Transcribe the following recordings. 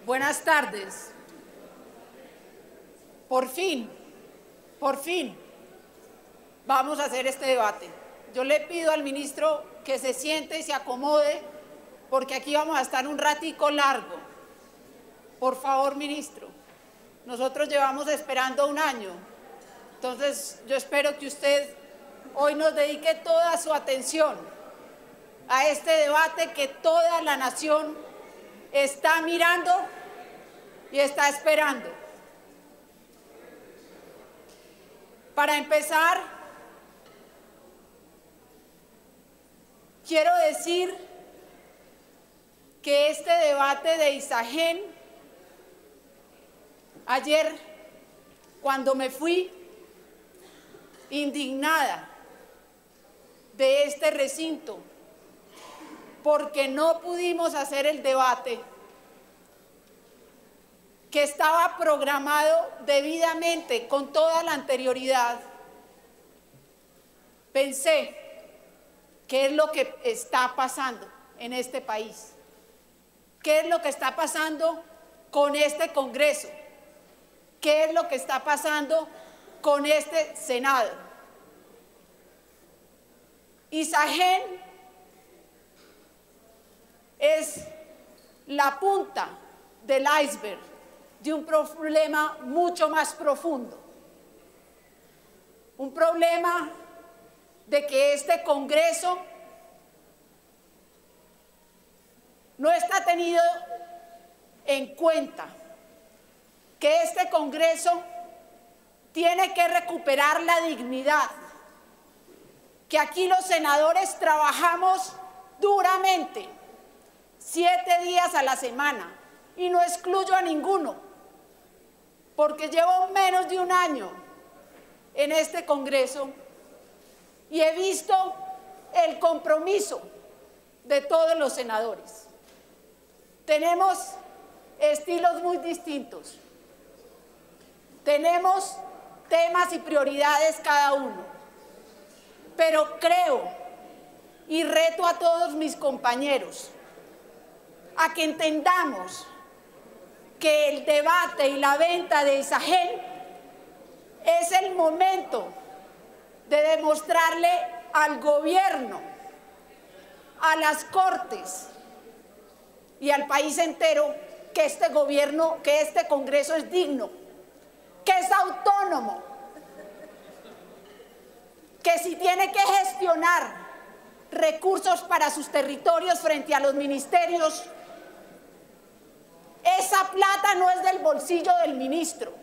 Buenas tardes. Por fin, vamos a hacer este debate. Yo le pido al ministro que se siente y se acomode, porque aquí vamos a estar un ratico largo. Por favor, ministro, nosotros llevamos esperando un año. Entonces, yo espero que usted hoy nos dedique toda su atención a este debate que toda la nación está mirando y está esperando. Para empezar, quiero decir que este debate de Isagen, ayer cuando me fui indignada de este recinto, porque no pudimos hacer el debate que estaba programado debidamente con toda la anterioridad, pensé, ¿qué es lo que está pasando en este país? ¿Qué es lo que está pasando con este Congreso? ¿Qué es lo que está pasando con este Senado? Isagen es la punta del iceberg de un problema mucho más profundo. Un problema de que este Congreso no está tenido en cuenta, que este Congreso tiene que recuperar la dignidad, que aquí los senadores trabajamos duramente, 7 días a la semana, y no excluyo a ninguno, porque llevo menos de un año en este Congreso y he visto el compromiso de todos los senadores. Tenemos estilos muy distintos, tenemos temas y prioridades cada uno, pero creo y reto a todos mis compañeros a que entendamos que el debate y la venta de Isagen es el momento de demostrarle al gobierno, a las Cortes y al país entero que este gobierno, que este Congreso es digno, que es autónomo, que si tiene que gestionar recursos para sus territorios frente a los ministerios, esa plata no es del bolsillo del ministro,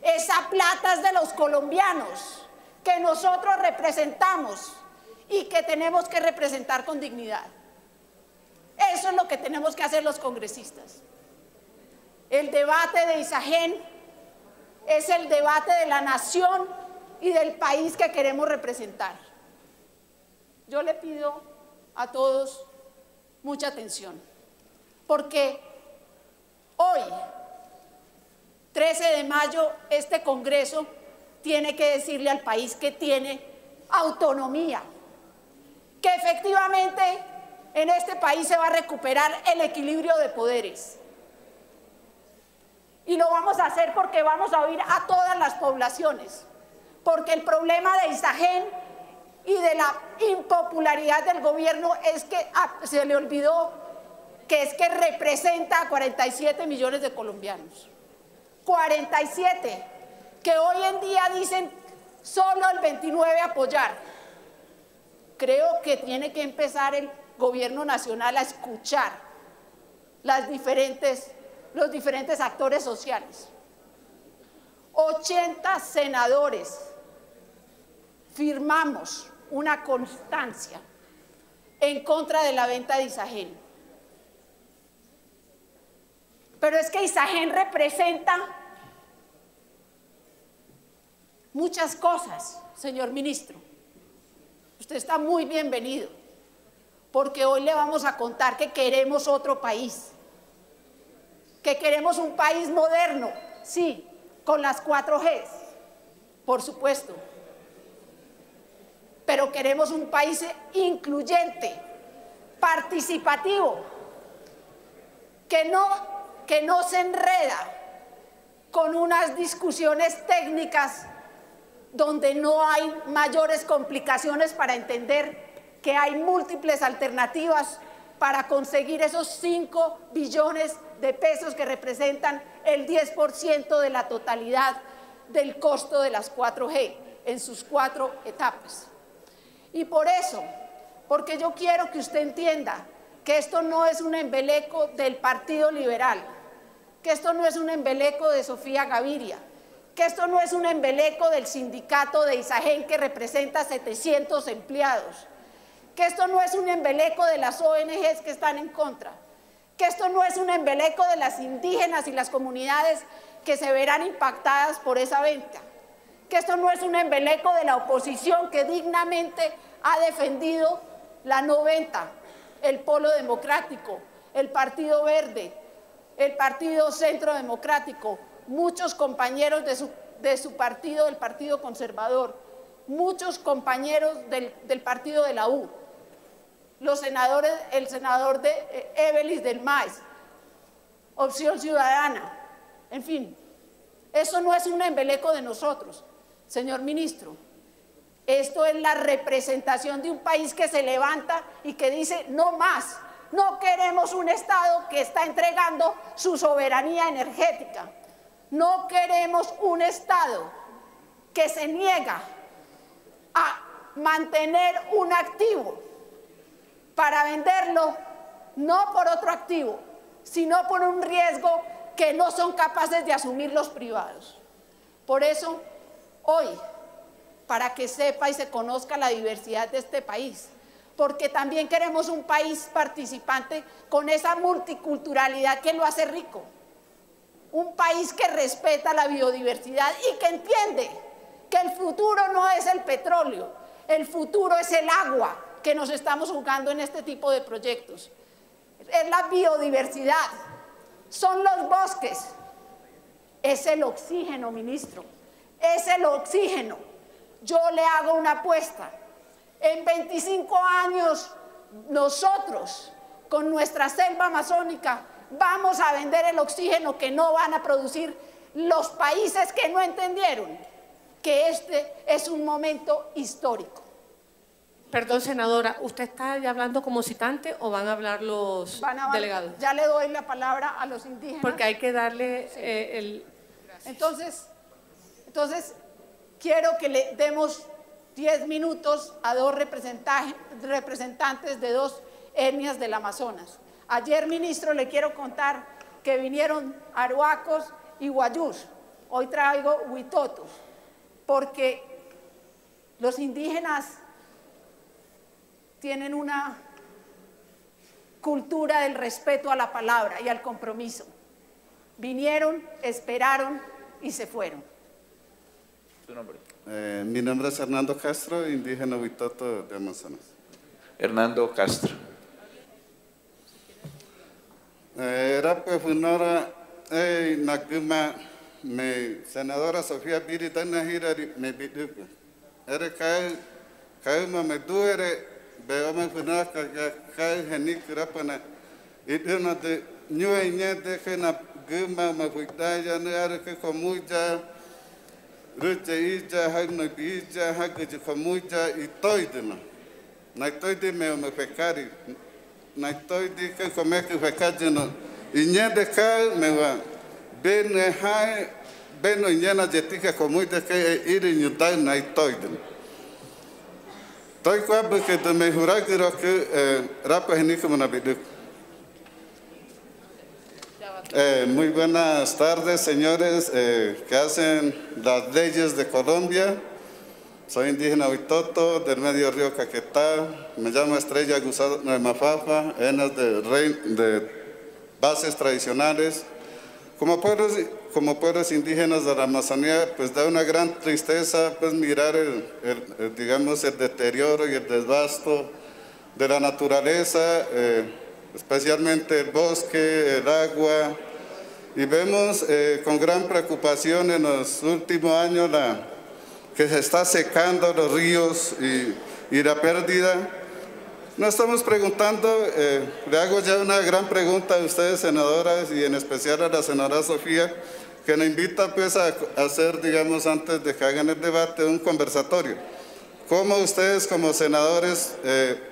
esa plata es de los colombianos que nosotros representamos y que tenemos que representar con dignidad. Eso es lo que tenemos que hacer los congresistas. El debate de Isagen es el debate de la nación y del país que queremos representar. Yo le pido a todos mucha atención, porque hoy, 13 de mayo, este Congreso tiene que decirle al país que tiene autonomía, que efectivamente en este país se va a recuperar el equilibrio de poderes. Y lo vamos a hacer porque vamos a oír a todas las poblaciones, porque el problema de Isagen y de la impopularidad del gobierno es que se le olvidó que es que representa a 47 millones de colombianos. 47, que hoy en día dicen solo el 29 apoyar. Creo que tiene que empezar el gobierno nacional a escuchar los diferentes actores sociales. 80 senadores firmamos una constancia en contra de la venta de Isagen. Pero es que Isagen representa muchas cosas, señor ministro. Usted está muy bienvenido, porque hoy le vamos a contar que queremos otro país, que queremos un país moderno, sí, con las 4 Gs, por supuesto, pero queremos un país incluyente, participativo, que no se enreda con unas discusiones técnicas donde no hay mayores complicaciones para entender que hay múltiples alternativas para conseguir esos 5 billones de pesos que representan el 10% de la totalidad del costo de las 4G en sus 4 etapas. Y por eso, porque yo quiero que usted entienda que esto no es un embeleco del Partido Liberal, que esto no es un embeleco de Sofía Gaviria, que esto no es un embeleco del sindicato de Isagen que representa 700 empleados, que esto no es un embeleco de las ONGs que están en contra, que esto no es un embeleco de las indígenas y las comunidades que se verán impactadas por esa venta, que esto no es un embeleco de la oposición que dignamente ha defendido la no venta, el Polo Democrático, el Partido Verde, el Partido Centro Democrático, muchos compañeros de su partido, del Partido Conservador, muchos compañeros del partido de la U, los senadores, el senador de Evelis del MAES, Opción Ciudadana, en fin, eso no es un embeleco de nosotros, señor ministro. Esto es la representación de un país que se levanta y que dice no más, no queremos un Estado que está entregando su soberanía energética, no queremos un Estado que se niega a mantener un activo para venderlo no por otro activo, sino por un riesgo que no son capaces de asumir los privados. Por eso, hoy, para que sepa y se conozca la diversidad de este país, porque también queremos un país participante con esa multiculturalidad que lo hace rico, un país que respeta la biodiversidad y que entiende que el futuro no es el petróleo, el futuro es el agua que nos estamos jugando en este tipo de proyectos, es la biodiversidad, son los bosques, es el oxígeno, ministro, es el oxígeno. Yo le hago una apuesta. En 25 años, nosotros, con nuestra selva amazónica, vamos a vender el oxígeno que no van a producir los países que no entendieron que este es un momento histórico. Perdón, senadora, ¿usted está ya hablando como citante o van a hablar los delegados? Ya le doy la palabra a los indígenas. Porque hay que darle sí. Entonces, quiero que le demos 10 minutos a 2 representantes de 2 etnias del Amazonas. Ayer, ministro, le quiero contar que vinieron aruacos y guayús. Hoy traigo huitotos, porque los indígenas tienen una cultura del respeto a la palabra y al compromiso. Vinieron, esperaron y se fueron. ¿Tu nombre? Mi nombre es Hernando Castro, indígena huitoto de Amazonas. Hernando Castro. Era pues una nakuma me senadora Sofía Biritana Hirari me bidupa. Era kauma me duere veo me funa kai henik rapana iduna de nyuenya de kena guma me fuitaya ne ara ke komuja ruche ija hagno ija hagje komuja itoidena na itoide me fekari na itoide ke komeke fekajeno inya de ka me va ben hai beno nyana jetika komuja ke iri nyutai na itoidena. Estoy cuando que te mejora que rapa genico monabiduk. Muy buenas tardes, señores que hacen las leyes de Colombia. Soy indígena huitoto del medio río Caquetá. Me llamo Estrella Gusado Mafafa, de bases tradicionales. Como pueblos indígenas de la Amazonía, pues da una gran tristeza pues mirar digamos, el deterioro y el desbasto de la naturaleza, especialmente el bosque, el agua, y vemos con gran preocupación en los últimos años que se está secando los ríos y la pérdida No estamos preguntando, le hago ya una gran pregunta a ustedes, senadoras, y en especial a la senadora Sofía, que nos invita pues a hacer, digamos, antes de que hagan el debate, un conversatorio. ¿Cómo ustedes como senadores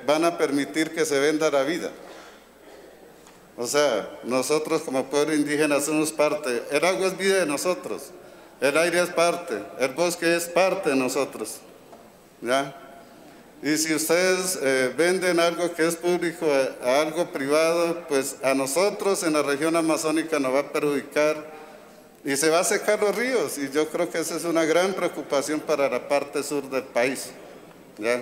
van a permitir que se venda la vida? O sea, nosotros como pueblo indígena somos parte. El agua es vida de nosotros, el aire es parte, el bosque es parte de nosotros, ¿ya? Y si ustedes venden algo que es público a algo privado, pues a nosotros en la región amazónica nos va a perjudicar y se va a secar los ríos. Y yo creo que esa es una gran preocupación para la parte sur del país, ¿ya?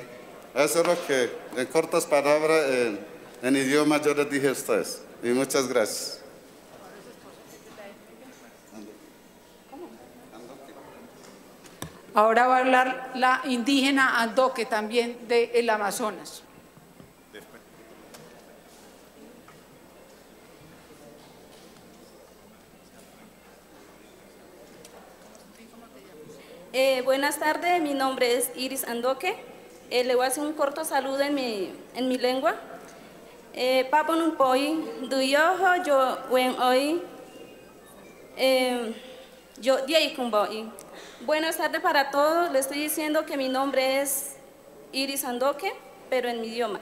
Eso es lo que, en cortas palabras, en idioma yo les dije a ustedes. Y muchas gracias. Ahora va a hablar la indígena Andoque, también del Amazonas. Buenas tardes, mi nombre es Iris Andoque. Le voy a hacer un corto saludo en mi lengua. Paponun poi, duyoho yo wen hoy, yo diei kumboi. Buenas tardes para todos. Le estoy diciendo que mi nombre es Iris Andoque, pero en mi idioma.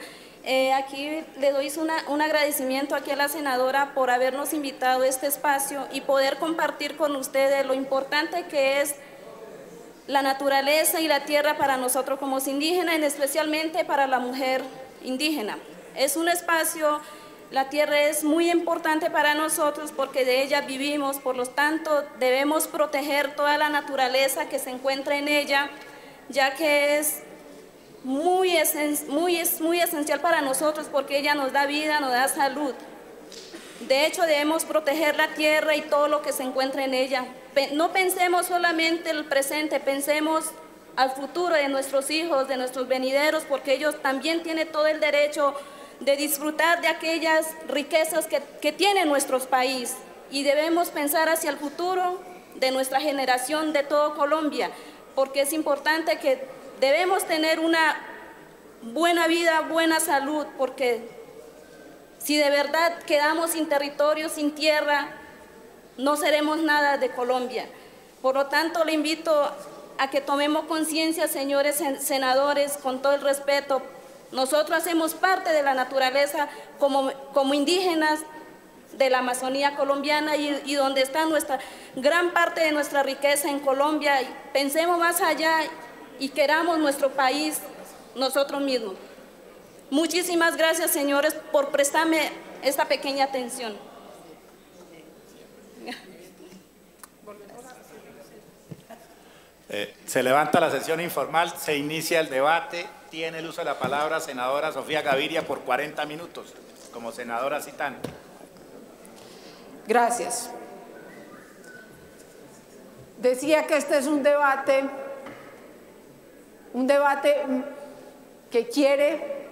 Aquí le doy un agradecimiento aquí a la senadora por habernos invitado a este espacio y poder compartir con ustedes lo importante que es la naturaleza y la tierra para nosotros como indígenas, y especialmente para la mujer indígena. Es un espacio, la tierra es muy importante para nosotros porque de ella vivimos, por lo tanto debemos proteger toda la naturaleza que se encuentra en ella, ya que es muy esencial para nosotros porque ella nos da vida, nos da salud. De hecho, debemos proteger la tierra y todo lo que se encuentra en ella. No pensemos solamente en el presente, pensemos al futuro de nuestros hijos, de nuestros venideros, porque ellos también tienen todo el derecho de disfrutar de aquellas riquezas que tiene nuestro país. Y debemos pensar hacia el futuro de nuestra generación, de todo Colombia, porque es importante que debemos tener una buena vida, buena salud, porque si de verdad quedamos sin territorio, sin tierra, no seremos nada de Colombia. Por lo tanto, le invito a que tomemos conciencia, señores senadores, con todo el respeto. Nosotros hacemos parte de la naturaleza como indígenas de la Amazonía colombiana y donde está gran parte de nuestra riqueza en Colombia. Pensemos más allá y queramos nuestro país nosotros mismos. Muchísimas gracias, señores, por prestarme esta pequeña atención. Se levanta la sesión informal, se inicia el debate. Tiene el uso de la palabra senadora Sofía Gaviria por 40 minutos, como senadora citante. Gracias. Decía que este es un debate que quiere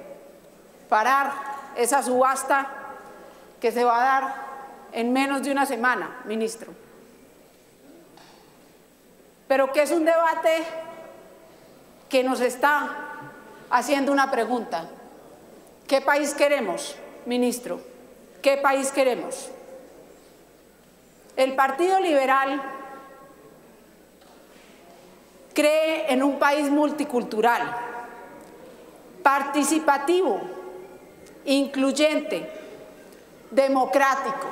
parar esa subasta que se va a dar en menos de una semana, ministro. Pero que es un debate que nos está haciendo una pregunta. ¿Qué país queremos, ministro? ¿Qué país queremos? El Partido Liberal cree en un país multicultural, participativo, incluyente, democrático.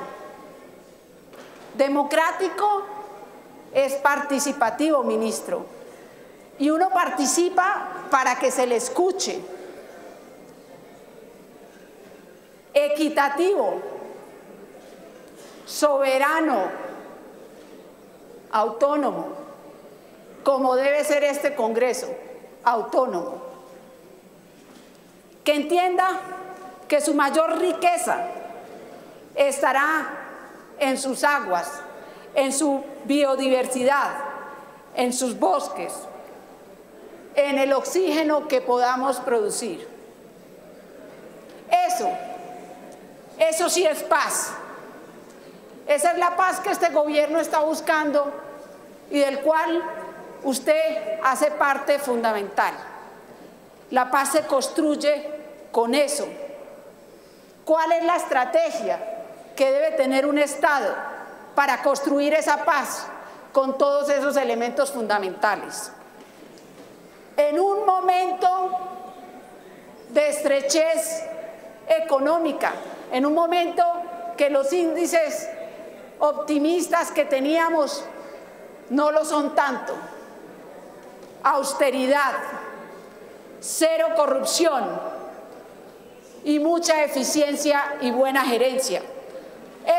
Democrático es participativo, ministro. Y uno participa para que se le escuche. Equitativo, soberano, autónomo, como debe ser este Congreso, autónomo. Que entienda que su mayor riqueza estará en sus aguas, en su biodiversidad, en sus bosques, en el oxígeno que podamos producir. Eso sí es paz. Esa es la paz que este gobierno está buscando y del cual usted hace parte fundamental. La paz se construye con eso. ¿Cuál es la estrategia que debe tener un Estado para construir esa paz con todos esos elementos fundamentales? En un momento de estrechez económica, en un momento que los índices optimistas que teníamos no lo son tanto, austeridad, cero corrupción y mucha eficiencia y buena gerencia.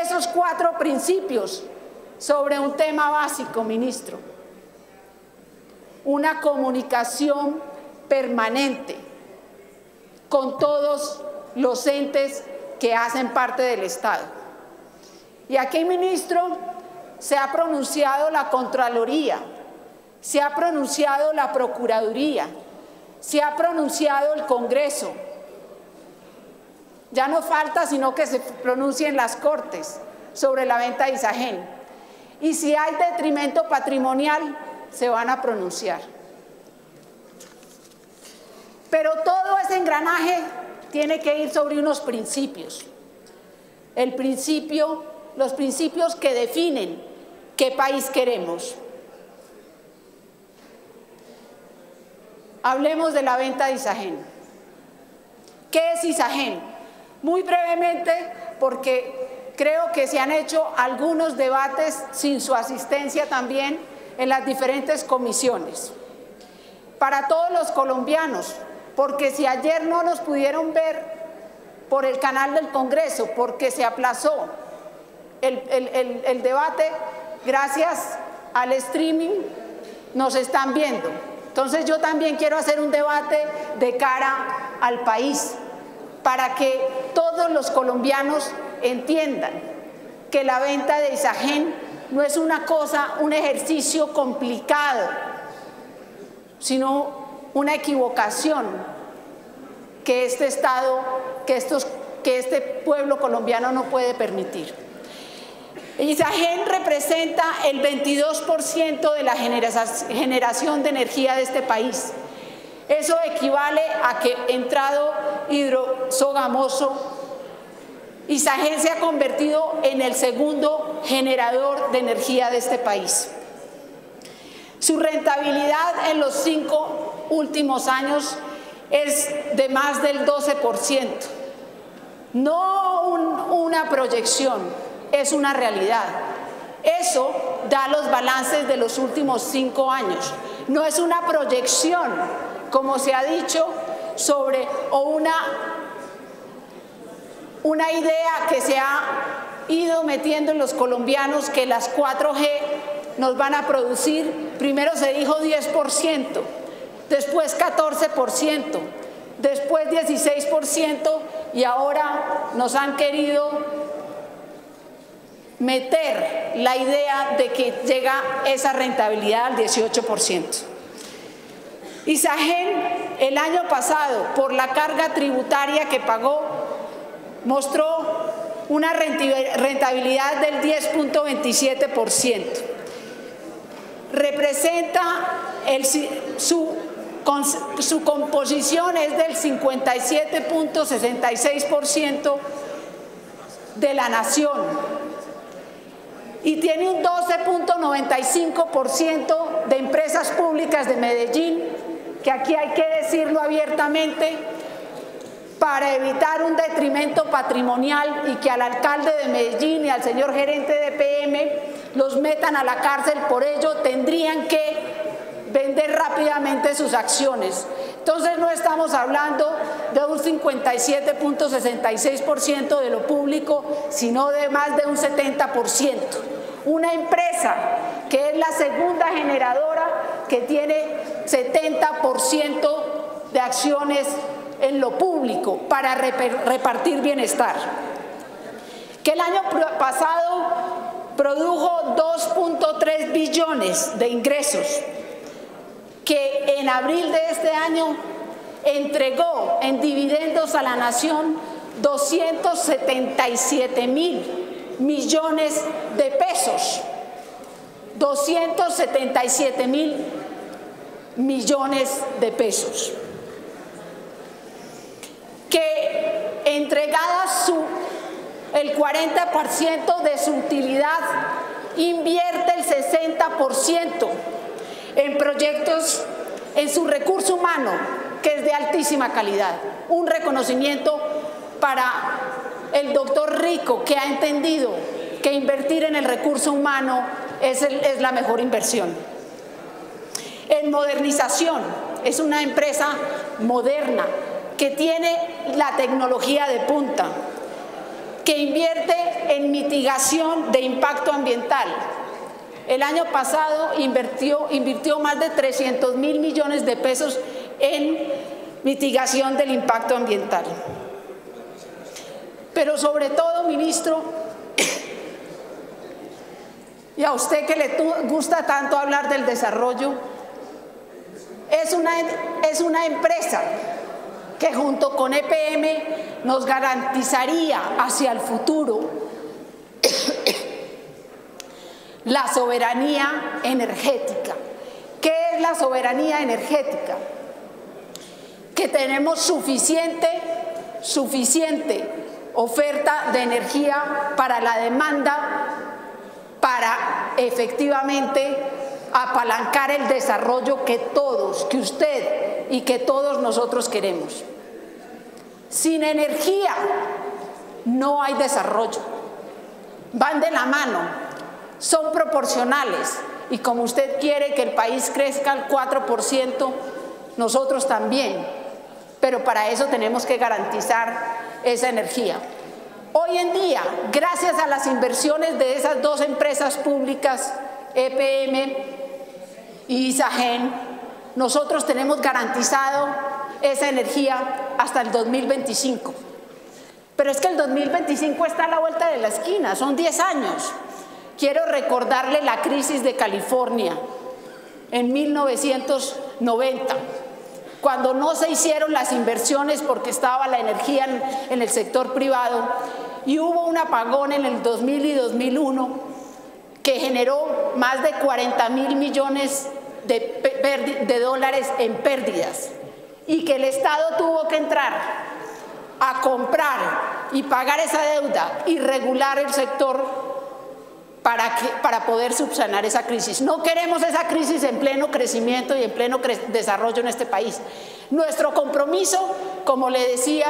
Esos 4 principios sobre un tema básico, ministro. Una comunicación permanente con todos los entes que hacen parte del Estado. Y aquí, ministro, se ha pronunciado la Contraloría, se ha pronunciado la Procuraduría, se ha pronunciado el Congreso. Ya no falta sino que se pronuncien las Cortes sobre la venta de Isagen. Y si hay detrimento patrimonial, se van a pronunciar. Pero todo ese engranaje tiene que ir sobre unos principios. Los principios que definen qué país queremos. Hablemos de la venta de Isagen. ¿Qué es Isagen? Muy brevemente, porque creo que se han hecho algunos debates sin su asistencia también en las diferentes comisiones. Para todos los colombianos, porque si ayer no nos pudieron ver por el canal del Congreso, porque se aplazó el debate, gracias al streaming nos están viendo. Entonces yo también quiero hacer un debate de cara al país, para que todos los colombianos entiendan que la venta de Isagen no es una cosa, un ejercicio complicado, sino una equivocación que este Estado, que este pueblo colombiano no puede permitir. Isagen representa el 22% de la generación de energía de este país. Eso equivale a que, entrado Hidrosogamoso, Isagen se ha convertido en el segundo generador de energía de este país. Su rentabilidad en los 5 últimos años es de más del 12%. No una proyección, es una realidad. Eso da los balances de los últimos 5 años. No es una proyección, como se ha dicho, o una idea que se ha ido metiendo en los colombianos, que las 4G nos van a producir. Primero se dijo 10%, después 14%, después 16%, y ahora nos han querido meter la idea de que llega esa rentabilidad al 18%. Isagen, el año pasado, por la carga tributaria que pagó, mostró una rentabilidad del 10.27%. Representa su composición es del 57.66% de la nación, y tiene un 12.95% de empresas públicas de Medellín, que aquí hay que decirlo abiertamente, para evitar un detrimento patrimonial y que al alcalde de Medellín y al señor gerente de PM los metan a la cárcel. Por ello tendrían que vender rápidamente sus acciones. Entonces no estamos hablando de un 57.66% de lo público, sino de más de un 70%. Una empresa que es la segunda generadora, que tiene 70% de acciones en lo público para repartir bienestar. Que el año pasado produjo 2.3 billones de ingresos, que en abril de este año entregó en dividendos a la nación 277.000 millones de pesos. 277.000 millones de pesos. Que entregada el 40% de su utilidad, invierte el 60% en proyectos, en su recurso humano, que es de altísima calidad. Un reconocimiento para el doctor Rico, que ha entendido que invertir en el recurso humano es la mejor inversión. En modernización, es una empresa moderna que tiene la tecnología de punta, que invierte en mitigación de impacto ambiental. El año pasado invirtió más de 300.000 millones de pesos en mitigación del impacto ambiental. Pero sobre todo, ministro, y a usted que le gusta tanto hablar del desarrollo, es una empresa que junto con EPM nos garantizaría hacia el futuro la soberanía energética. ¿Qué es la soberanía energética? Que tenemos suficiente oferta de energía para la demanda, para efectivamente apalancar el desarrollo que usted y que todos nosotros queremos. Sin energía no hay desarrollo. Van de la mano, son proporcionales, y como usted quiere que el país crezca al 4%, nosotros también, pero para eso tenemos que garantizar esa energía. Hoy en día, gracias a las inversiones de esas dos empresas públicas, EPM y Isagen, nosotros tenemos garantizado esa energía hasta el 2025. Pero es que el 2025 está a la vuelta de la esquina, son 10 años. Quiero recordarle la crisis de California en 1990, cuando no se hicieron las inversiones porque estaba la energía en el sector privado, y hubo un apagón en el 2000 y 2001 que generó más de 40.000 millones de dólares en pérdidas, y que el Estado tuvo que entrar a comprar y pagar esa deuda y regular el sector para poder subsanar esa crisis. No queremos esa crisis en pleno crecimiento y en pleno desarrollo en este país. Nuestro compromiso, como le decía,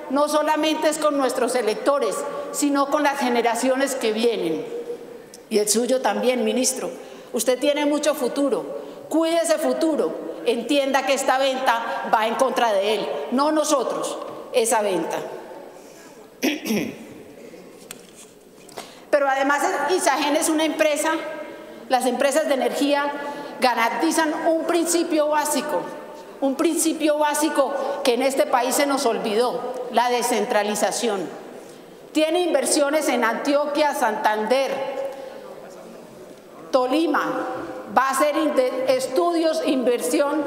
no solamente es con nuestros electores, sino con las generaciones que vienen. Y el suyo también, ministro. Usted tiene mucho futuro. Cuide ese futuro. Entienda que esta venta va en contra de él, no nosotros, esa venta. Pero además Isagen es una empresa, las empresas de energía garantizan un principio básico que en este país se nos olvidó, la descentralización. Tiene inversiones en Antioquia, Santander, Tolima, va a hacer estudios, inversión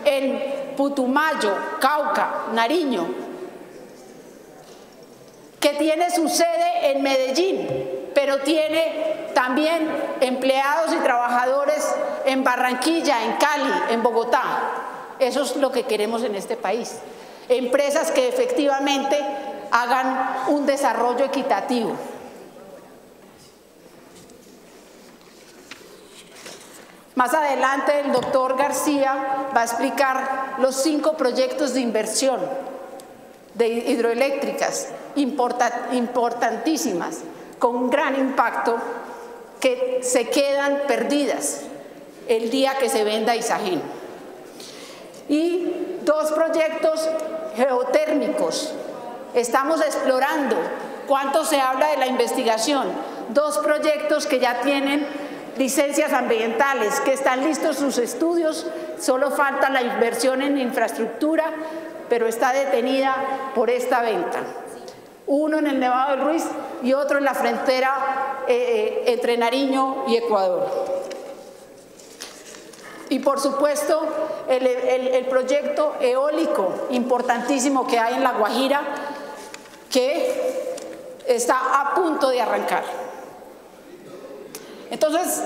en Putumayo, Cauca, Nariño, que tiene su sede en Medellín, pero tiene también empleados y trabajadores en Barranquilla, en Cali, en Bogotá. Eso es lo que queremos en este país. Empresas que efectivamente hagan un desarrollo equitativo. Más adelante el doctor García va a explicar los 5 proyectos de inversión de hidroeléctricas importantísimas, con un gran impacto, que se quedan perdidas el día que se venda Isagen. Y 2 proyectos geotérmicos. Estamos explorando, cuánto se habla de la investigación, 2 proyectos que ya tienen licencias ambientales, que están listos sus estudios, solo falta la inversión en infraestructura, pero está detenida por esta venta. Uno en el Nevado del Ruiz y otro en la frontera entre Nariño y Ecuador. Y por supuesto el proyecto eólico importantísimo que hay en La Guajira, que está a punto de arrancar. Entonces,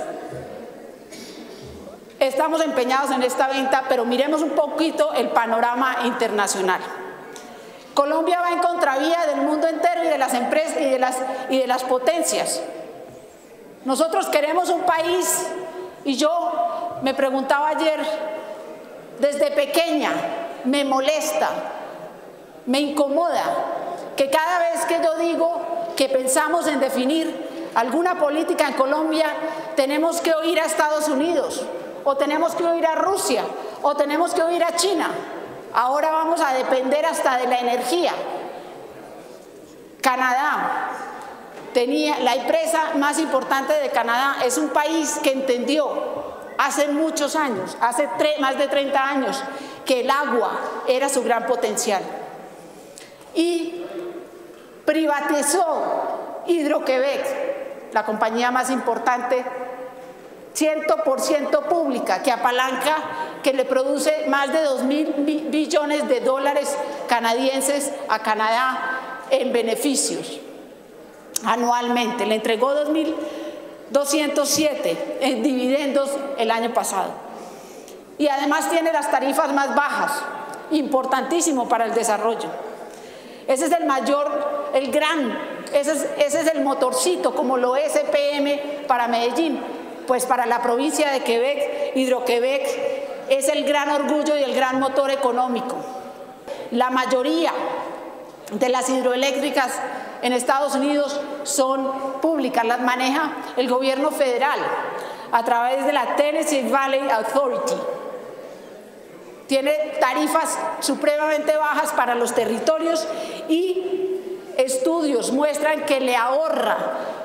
estamos empeñados en esta venta, pero miremos un poquito el panorama internacional. Colombia va en contravía del mundo entero y de las empresas y de las potencias. Nosotros queremos un país, y yo me preguntaba ayer, desde pequeña me molesta, me incomoda que cada vez que yo digo que pensamos en definir alguna política en Colombia, tenemos que oír a Estados Unidos, o tenemos que oír a Rusia, o tenemos que oír a China. Ahora vamos a depender hasta de la energía. Canadá, la empresa más importante de Canadá, es un país que entendió hace muchos años, hace más de 30 años, que el agua era su gran potencial. Y privatizó Hidro-Québec, la compañía más importante, 100% pública, que apalanca, que le produce más de 2.000 billones de dólares canadienses a Canadá en beneficios anualmente. Le entregó 2.207 en dividendos el año pasado. Y además tiene las tarifas más bajas, importantísimo para el desarrollo. Ese es el mayor, ese es el motorcito, como lo es EPM para Medellín. Pues para la provincia de Quebec, Hidro-Québec es el gran orgullo y el gran motor económico. La mayoría de las hidroeléctricas en Estados Unidos son públicas, las maneja el gobierno federal a través de la Tennessee Valley Authority. Tiene tarifas supremamente bajas para los territorios y estudios muestran que le ahorra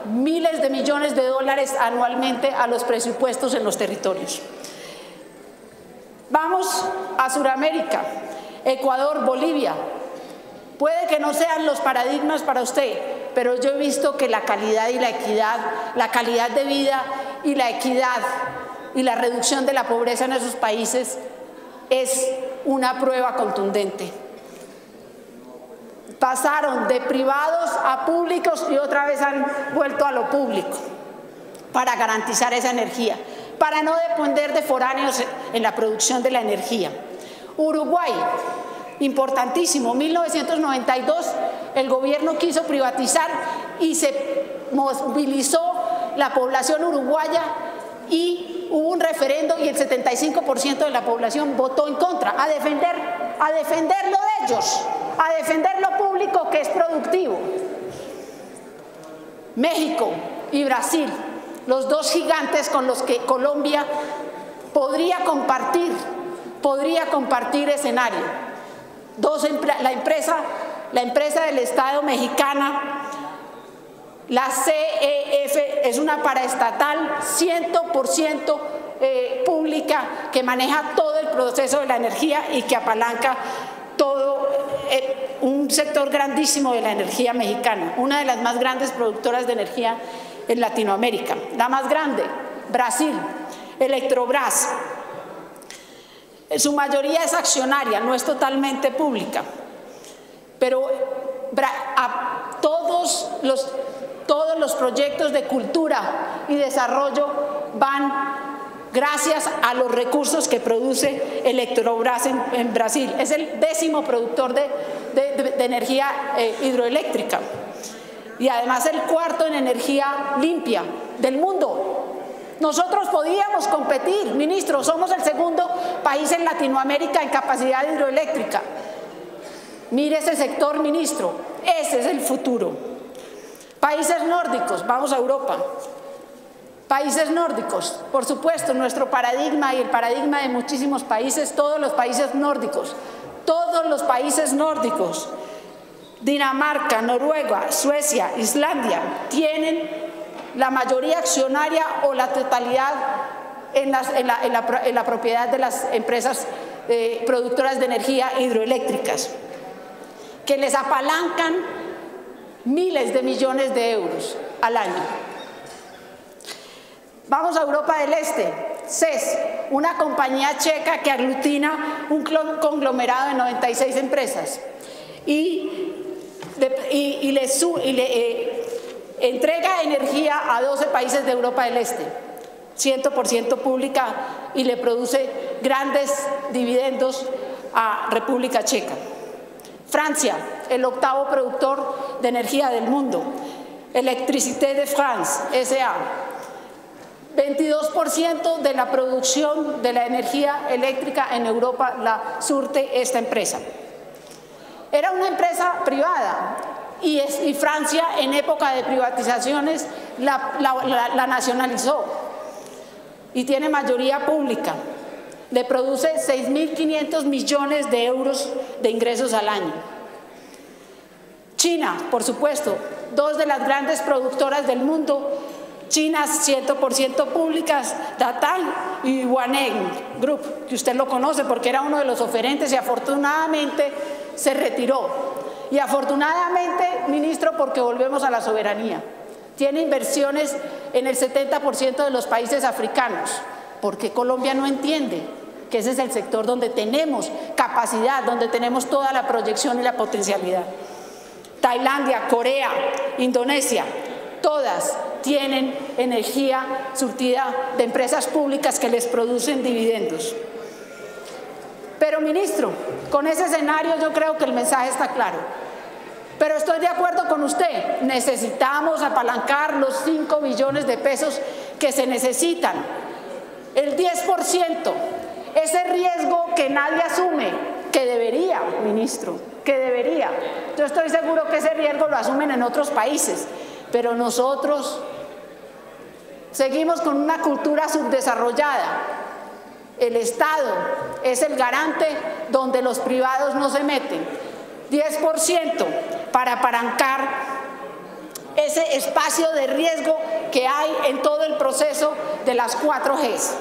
miles de millones de dólares anualmente a los presupuestos en los territorios. Vamos a Sudamérica, Ecuador, Bolivia. Puede que no sean los paradigmas para usted, pero yo he visto que la calidad y la equidad, la calidad de vida y la equidad y la reducción de la pobreza en esos países es una prueba contundente. Pasaron de privados a públicos y otra vez han vuelto a lo público para garantizar esa energía, para no depender de foráneos en la producción de la energía. Uruguay, importantísimo, 1992 el gobierno quiso privatizar y se movilizó la población uruguaya y hubo un referendo y el 75% de la población votó en contra, a defender lo de ellos, a defender lo público que es productivo. México y Brasil, los dos gigantes con los que Colombia podría compartir escenario. La empresa del Estado mexicana, la CEF, es una paraestatal 100% pública que maneja todo el proceso de la energía y que apalanca todo un sector grandísimo de la energía mexicana, una de las más grandes productoras de energía en Latinoamérica. La más grande, Brasil, Electrobras. Su mayoría es accionaria, no es totalmente pública, pero todos los proyectos de cultura y desarrollo van gracias a los recursos que produce Electrobras en Brasil. Es el 10º productor de energía hidroeléctrica y además el 4º en energía limpia del mundo. Nosotros podíamos competir, ministro, somos el 2º país en Latinoamérica en capacidad hidroeléctrica. Mire ese sector, ministro, ese es el futuro. Países nórdicos, vamos a Europa. Países nórdicos, por supuesto, nuestro paradigma y el paradigma de muchísimos países, todos los países nórdicos, Dinamarca, Noruega, Suecia, Islandia, tienen la mayoría accionaria o la totalidad en la propiedad de las empresas productoras de energía hidroeléctricas, que les apalancan miles de millones de euros al año. Vamos a Europa del Este, CES, una compañía checa que aglutina un conglomerado de 96 empresas y le entrega energía a 12 países de Europa del Este, 100% pública, y le produce grandes dividendos a República Checa. Francia, el octavo productor de energía del mundo. Electricité de France, S.A. 22% de la producción de la energía eléctrica en Europa la surte esta empresa. Era una empresa privada y Francia en época de privatizaciones la nacionalizó y tiene mayoría pública. Le produce 6.500 millones de euros de ingresos al año. China, por supuesto, dos de las grandes productoras del mundo, chinas 100% públicas, Datang y Huaneng Group, que usted lo conoce porque era uno de los oferentes y afortunadamente se retiró. Y afortunadamente, ministro, porque volvemos a la soberanía. Tiene inversiones en el 70% de los países africanos, porque Colombia no entiende que ese es el sector donde tenemos capacidad, donde tenemos toda la proyección y la potencialidad. Tailandia, Corea, Indonesia, todas tienen energía surtida de empresas públicas que les producen dividendos. Pero, ministro, con ese escenario yo creo que el mensaje está claro. Pero estoy de acuerdo con usted, necesitamos apalancar los 5 billones de pesos que se necesitan. El 10%, ese riesgo que nadie asume, que debería, ministro, que debería. Yo estoy seguro que ese riesgo lo asumen en otros países, pero nosotros seguimos con una cultura subdesarrollada. El Estado es el garante donde los privados no se meten. 10% para apalancar ese espacio de riesgo que hay en todo el proceso de las 4Gs.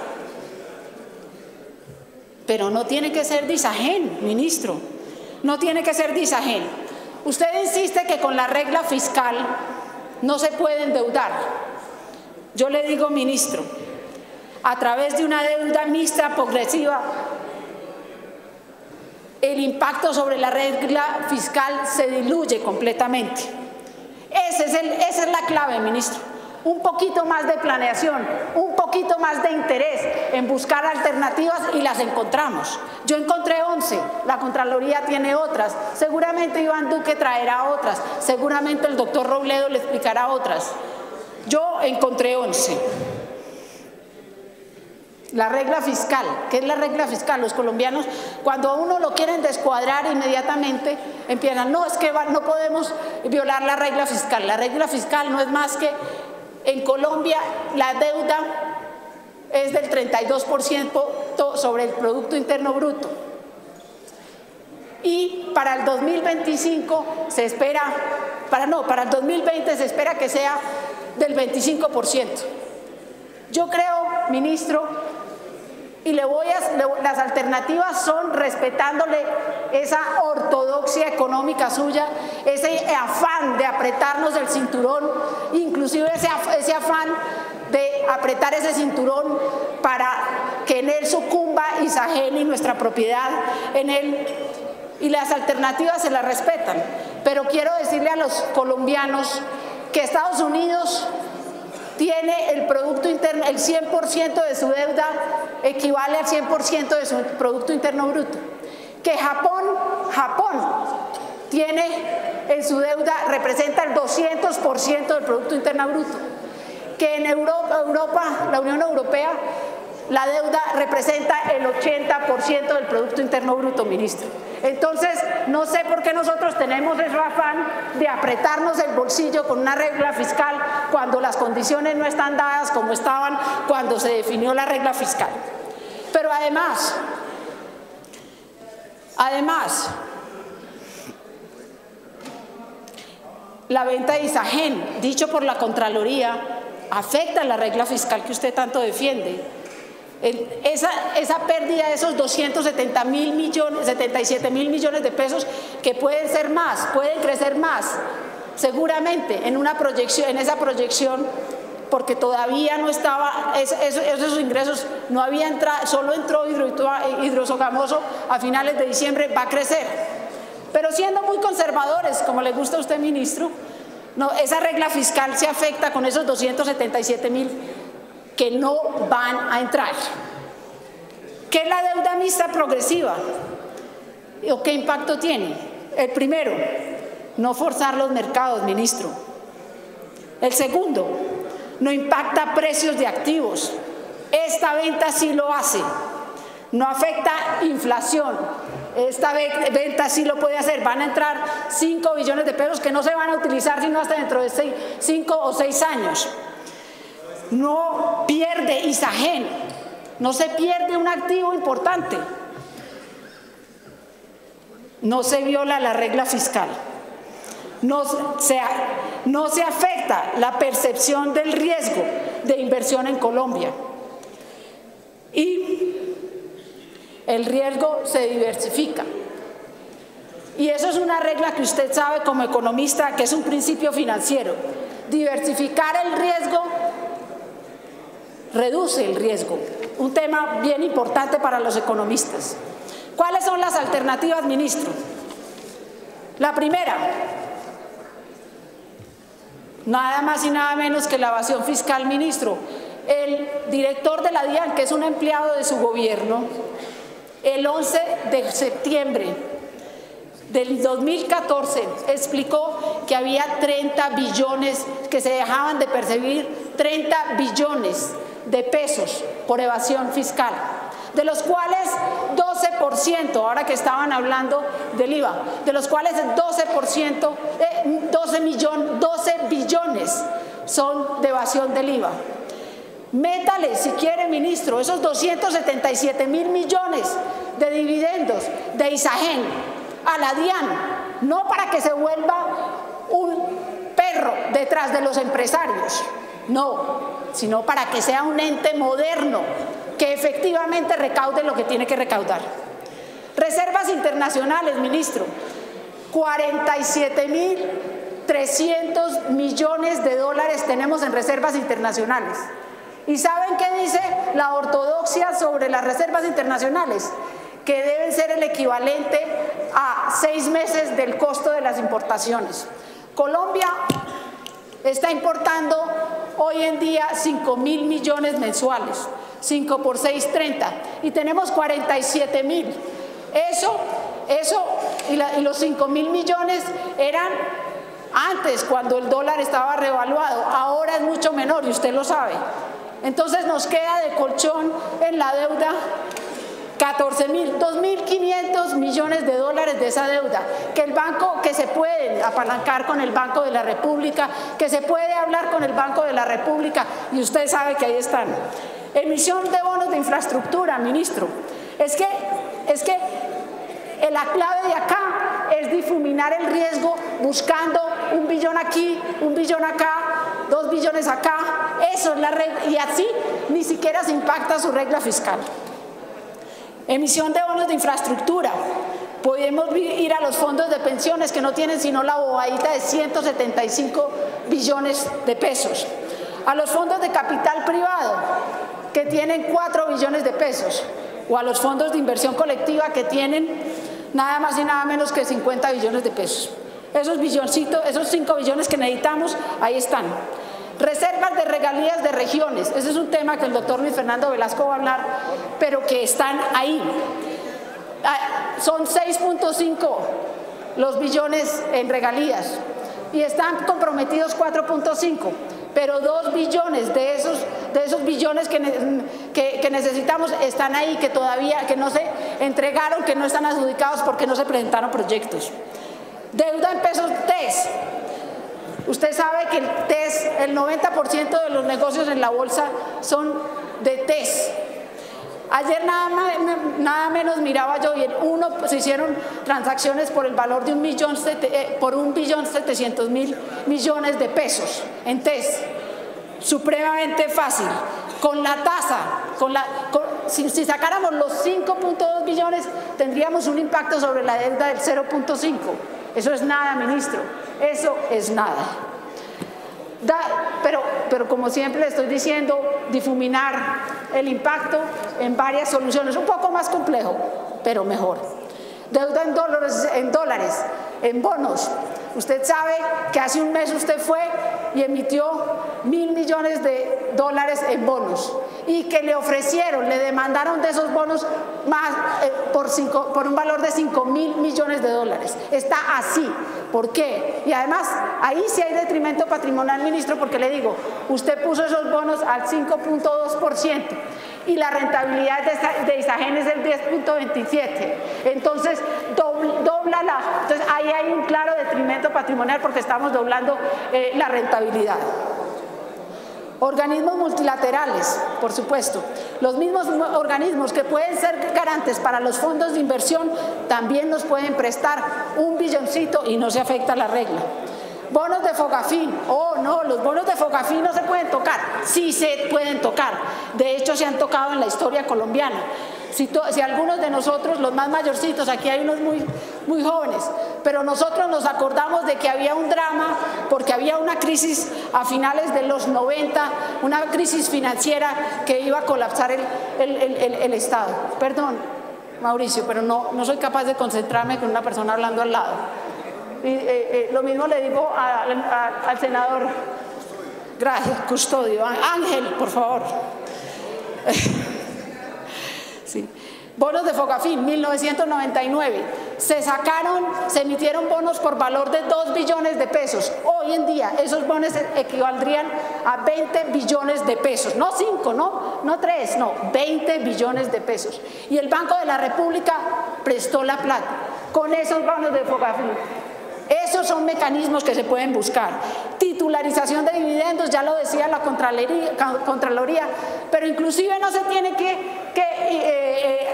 Pero no tiene que ser Disagen, ministro, no tiene que ser Disagen. Usted insiste que con la regla fiscal no se puede endeudar. Yo le digo, ministro, a través de una deuda mixta progresiva, el impacto sobre la regla fiscal se diluye completamente. Esa es la clave, ministro. Un poquito más de planeación, un poquito más de interés en buscar alternativas y las encontramos. Yo encontré 11, la Contraloría tiene otras, seguramente Iván Duque traerá otras, seguramente el doctor Robledo le explicará otras. Yo encontré 11. La regla fiscal, ¿qué es la regla fiscal? Los colombianos, cuando a uno lo quieren descuadrar inmediatamente, empiezan, no, es que no podemos violar la regla fiscal. La regla fiscal no es más que, en Colombia, la deuda es del 32% sobre el Producto Interno Bruto. Y para el 2025 se espera, para el 2020 se espera que sea del 25%. Yo creo, ministro, y las alternativas son respetándole esa ortodoxia económica suya, ese afán de apretarnos el cinturón, inclusive ese afán de apretar ese cinturón para que en él sucumba Disagen y nuestra propiedad en él, y las alternativas se las respetan. Pero quiero decirle a los colombianos que Estados Unidos tiene el Producto Interno, el 100% de su deuda equivale al 100% de su Producto Interno Bruto. Que Japón tiene en su deuda, representa el 200% del Producto Interno Bruto. Que en Europa, la Unión Europea, la deuda representa el 80% del Producto Interno Bruto, ministro. Entonces, no sé por qué nosotros tenemos ese afán de apretarnos el bolsillo con una regla fiscal cuando las condiciones no están dadas como estaban cuando se definió la regla fiscal. Pero además, la venta de Disagen, dicho por la Contraloría, afecta la regla fiscal que usted tanto defiende. Esa pérdida de esos 277 mil millones de pesos, que pueden ser más, pueden crecer más, seguramente en esa proyección, porque todavía no estaba, esos ingresos no había entrado, solo entró hidrosogamoso a finales de diciembre, va a crecer. Pero siendo muy conservadores, como le gusta a usted, ministro, no, esa regla fiscal se afecta con esos 277 mil que no van a entrar. ¿Qué es la deuda mixta progresiva? ¿O qué impacto tiene? El primero, no forzar los mercados, ministro. El segundo, no impacta precios de activos. Esta venta sí lo hace. No afecta inflación. Esta venta sí lo puede hacer. Van a entrar 5 billones de pesos que no se van a utilizar sino hasta dentro de 5 o 6 años. No pierde Isagen. No se pierde un activo importante. No se viola la regla fiscal. No se afecta la percepción del riesgo de inversión en Colombia. Y el riesgo se diversifica. Y eso es una regla que usted sabe como economista, que es un principio financiero. Diversificar el riesgo reduce el riesgo. Un tema bien importante para los economistas. ¿Cuáles son las alternativas, ministro? La primera, nada más y nada menos que la evasión fiscal, ministro. El director de la DIAN, que es un empleado de su gobierno, el 11 de septiembre del 2014 explicó que había 30 billones, que se dejaban de percibir 30 billones de pesos por evasión fiscal, de los cuales 12%, ahora que estaban hablando del IVA, de los cuales el 12%, 12 billones son de evasión del IVA. Métale, si quiere, ministro, esos 277.000 millones de dividendos de Isagen a la DIAN, no para que se vuelva un perro detrás de los empresarios, no, sino para que sea un ente moderno que efectivamente recaude lo que tiene que recaudar. Reservas internacionales, ministro, 47.300 millones de dólares tenemos en reservas internacionales. ¿Y saben qué dice la ortodoxia sobre las reservas internacionales? Que deben ser el equivalente a 6 meses del costo de las importaciones. Colombia está importando hoy en día 5.000 millones mensuales, 5 por 6, 30, y tenemos 47.000. Eso y los 5.000 millones eran antes, cuando el dólar estaba revaluado. Ahora es mucho menor y usted lo sabe. Entonces nos queda de colchón en la deuda 2.500 millones de dólares de esa deuda, que el banco, que se pueden apalancar con el Banco de la República, que se puede hablar con el Banco de la República, y usted sabe que ahí están. Emisión de bonos de infraestructura, ministro. Es que la clave de acá es difuminar el riesgo buscando 1 billón aquí, 1 billón acá, 2 billones acá. Eso es la regla, y así ni siquiera se impacta su regla fiscal. Emisión de bonos de infraestructura. Podemos ir a los fondos de pensiones que no tienen sino la bobadita de 175 billones de pesos. A los fondos de capital privado que tienen 4 billones de pesos. O a los fondos de inversión colectiva que tienen nada más y nada menos que 50 billones de pesos. Esos 5 billones que necesitamos, ahí están. Reservas de regalías de regiones. Ese es un tema que el doctor Luis Fernando Velasco va a hablar, pero que están ahí. Son 6.5 los billones en regalías y están comprometidos 4.5, pero 2 billones de esos billones que necesitamos están ahí, que todavía no se entregaron, que no están adjudicados porque no se presentaron proyectos. Deuda en pesos TES. Usted sabe que el TES, el 90% de los negocios en la bolsa son de TES. Ayer nada menos miraba yo y se hicieron transacciones por el valor de 1.700.000 millones de pesos en TES. Supremamente fácil. Con la tasa, si sacáramos los 5.2 billones, tendríamos un impacto sobre la deuda del 0.5. Eso es nada, ministro. Eso es nada. Pero como siempre le estoy diciendo, difuminar el impacto en varias soluciones, un poco más complejo, pero mejor. Deuda en dólares, en bonos. Usted sabe que hace un mes usted fue y emitió 1.000 millones de dólares en bonos y que le ofrecieron, le demandaron de esos bonos más por un valor de 5.000 millones de dólares. Está así. ¿Por qué? Y además, ahí sí hay detrimento patrimonial, ministro, porque le digo, usted puso esos bonos al 5.2% y la rentabilidad de Isagen es del 10.27%. Entonces, entonces ahí hay un claro detrimento patrimonial porque estamos doblando la rentabilidad. Organismos multilaterales, por supuesto. Los mismos organismos que pueden ser garantes para los fondos de inversión también nos pueden prestar un billoncito y no se afecta la regla. Bonos de Fogafín, oh no, los bonos de Fogafín no se pueden tocar. Sí se pueden tocar, de hecho se han tocado en la historia colombiana. Si algunos de nosotros, los más mayorcitos, aquí hay unos muy jóvenes, pero nosotros nos acordamos de que había un drama porque había una crisis a finales de los 90, una crisis financiera que iba a colapsar el Estado. Perdón, Mauricio, pero no soy capaz de concentrarme con una persona hablando al lado. Lo mismo le digo al senador, gracias, Custodio, Ángel, por favor. Sí. Bonos de Fogafín, 1999. Se emitieron bonos por valor de 2 billones de pesos. Hoy en día esos bonos equivaldrían a 20 billones de pesos. No 5, no 3, no, 20 billones de pesos. Y el Banco de la República prestó la plata con esos bonos de Fogafín. Esos son mecanismos que se pueden buscar. Titularización de dividendos, ya lo decía la Contraloría, pero inclusive no se tiene que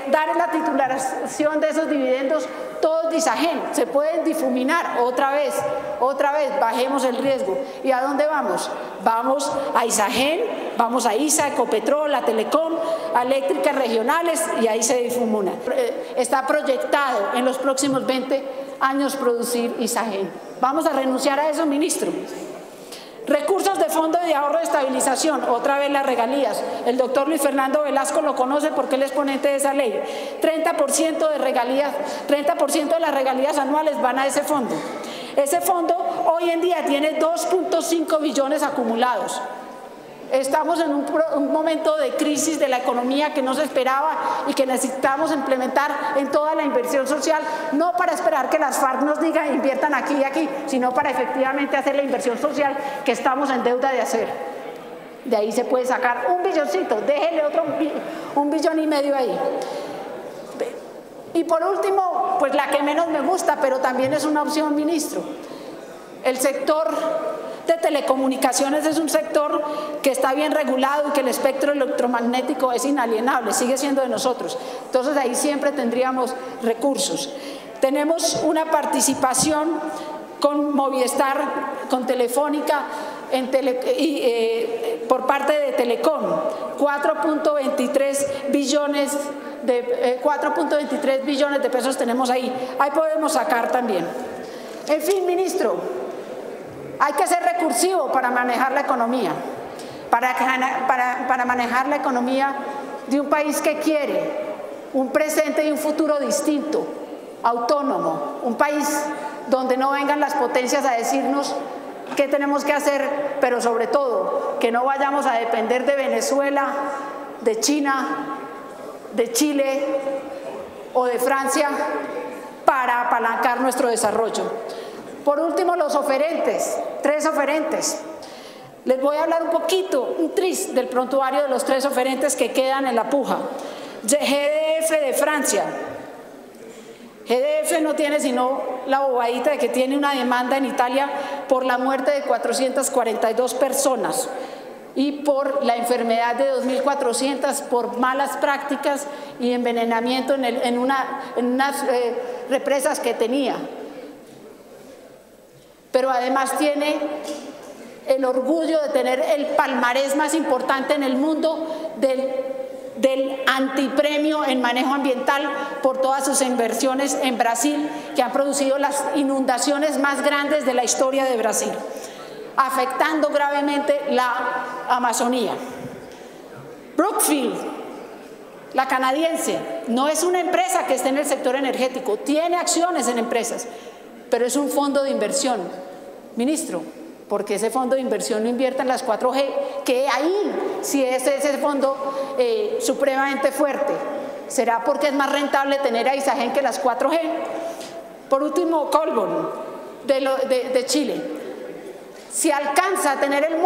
dar la titularización de esos dividendos todos de Isagen, se pueden difuminar otra vez, bajemos el riesgo. ¿Y a dónde vamos? Vamos a Isagen, vamos a ISA, Ecopetrol, a Telecom, a eléctricas regionales y ahí se difumina. Está proyectado en los próximos 20 años producir Isagen. ¿Vamos a renunciar a eso, ministro? Recursos de Fondo de Ahorro de Estabilización, otra vez las regalías. El doctor Luis Fernando Velasco lo conoce porque él es ponente de esa ley. 30% de regalías, 30% de las regalías anuales van a ese fondo. Ese fondo hoy en día tiene 2.5 billones acumulados. Estamos en un momento de crisis de la economía que no se esperaba y que necesitamos implementar en toda la inversión social, no para esperar que las FARC nos digan inviertan aquí y aquí, sino para efectivamente hacer la inversión social que estamos en deuda de hacer. De ahí se puede sacar un billoncito, déjele otro 1,5 billones ahí. Y por último, pues la que menos me gusta, pero también es una opción, ministro, el sector de telecomunicaciones es un sector que está bien regulado y que el espectro electromagnético es inalienable, sigue siendo de nosotros. Entonces ahí siempre tendríamos recursos. Tenemos una participación con Movistar, con Telefónica, por parte de Telecom, 4.23 billones de pesos tenemos ahí. Ahí podemos sacar también. En fin, ministro, hay que ser recursivo para manejar la economía, para manejar la economía de un país que quiere un presente y un futuro distinto, autónomo, un país donde no vengan las potencias a decirnos qué tenemos que hacer, pero sobre todo que no vayamos a depender de Venezuela, de China, de Chile o de Francia para apalancar nuestro desarrollo. Por último, los oferentes, 3 oferentes. Les voy a hablar un poquito, un tris del prontuario de los 3 oferentes que quedan en la puja. GDF de Francia. GDF no tiene sino la bobadita de que tiene una demanda en Italia por la muerte de 442 personas y por la enfermedad de 2.400 por malas prácticas y envenenamiento en unas represas que tenía. Pero además tiene el orgullo de tener el palmarés más importante en el mundo del antipremio en manejo ambiental por todas sus inversiones en Brasil, que han producido las inundaciones más grandes de la historia de Brasil, afectando gravemente la Amazonía. Brookfield, la canadiense, no es una empresa que esté en el sector energético, tiene acciones en empresas, pero es un fondo de inversión. Ministro, porque ese fondo de inversión no invierte en las 4G, que ahí sí es ese fondo supremamente fuerte. ¿Será porque es más rentable tener a Isagen que las 4G? Por último, Colbún, de Chile. Si alcanza a tener el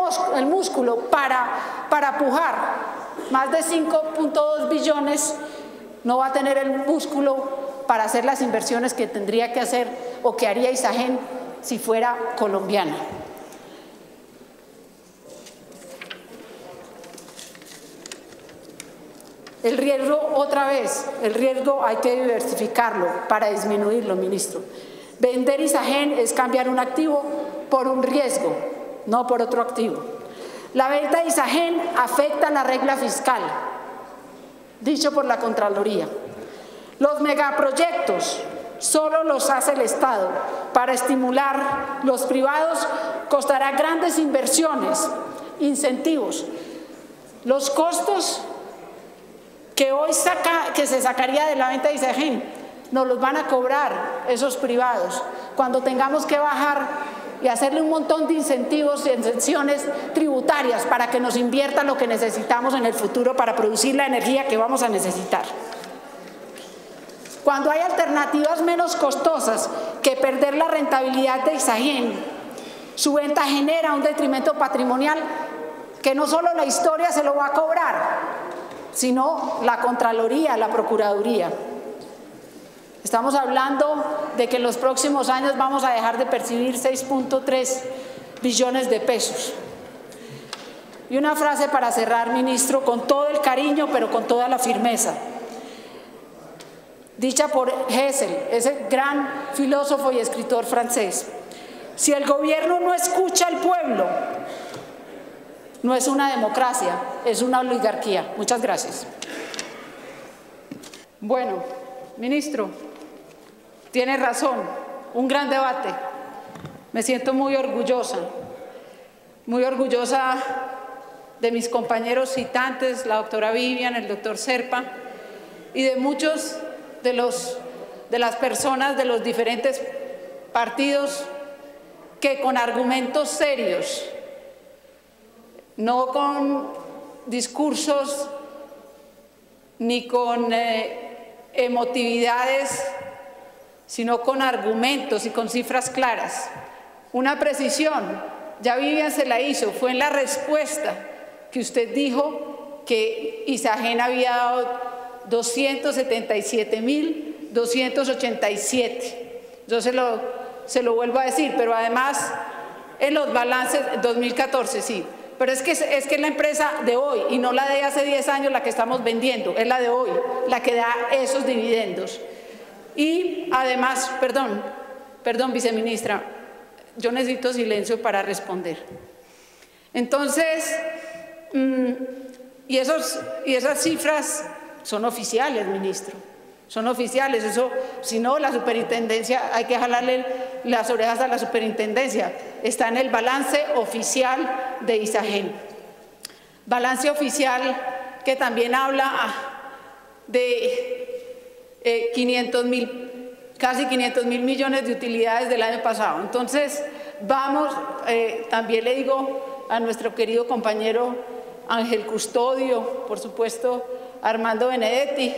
músculo para pujar más de 5.2 billones, no va a tener el músculo para hacer las inversiones que tendría que hacer o que haría Isagen si fuera colombiana. El riesgo, otra vez, el riesgo hay que diversificarlo para disminuirlo, ministro. Vender Isagen es cambiar un activo por un riesgo, no por otro activo. La venta de Isagen afecta la regla fiscal, dicho por la Contraloría. Los megaproyectos solo los hace el Estado. Para estimular los privados costará grandes inversiones, incentivos. Los costos que se sacaría de la venta de Isagen nos los van a cobrar esos privados cuando tengamos que bajar y hacerle un montón de incentivos y exenciones tributarias para que nos inviertan lo que necesitamos en el futuro para producir la energía que vamos a necesitar. Cuando hay alternativas menos costosas que perder la rentabilidad de Isagen, su venta genera un detrimento patrimonial que no solo la historia se lo va a cobrar, sino la Contraloría, la Procuraduría. Estamos hablando de que en los próximos años vamos a dejar de percibir 6.3 billones de pesos. Y una frase para cerrar, ministro, con todo el cariño, pero con toda la firmeza, dicha por Hessel, ese gran filósofo y escritor francés: si el gobierno no escucha al pueblo, no es una democracia, es una oligarquía. Muchas gracias. Bueno, ministro, tiene razón, un gran debate. Me siento muy orgullosa de mis compañeros citantes, la doctora Vivian, el doctor Serpa, y de muchos de las personas de los diferentes partidos que con argumentos serios, no con discursos ni con emotividades, sino con argumentos y con cifras claras. Una precisión, ya Vivian se la hizo, fue en la respuesta que usted dijo que Isagen había dado 277.287. Yo se lo vuelvo a decir, pero además en los balances 2014, sí. Pero es que es la empresa de hoy y no la de hace 10 años la que estamos vendiendo, es la de hoy, la que da esos dividendos. Y además, perdón, viceministra, yo necesito silencio para responder. Entonces, y esas cifras son oficiales, ministro, son oficiales. Eso, si no, la superintendencia, hay que jalarle las orejas a la superintendencia. Está en el balance oficial de Isagen. Balance oficial que también habla de casi 500.000 millones de utilidades del año pasado. Entonces, vamos, también le digo a nuestro querido compañero Ángel Custodio, por supuesto, Armando Benedetti,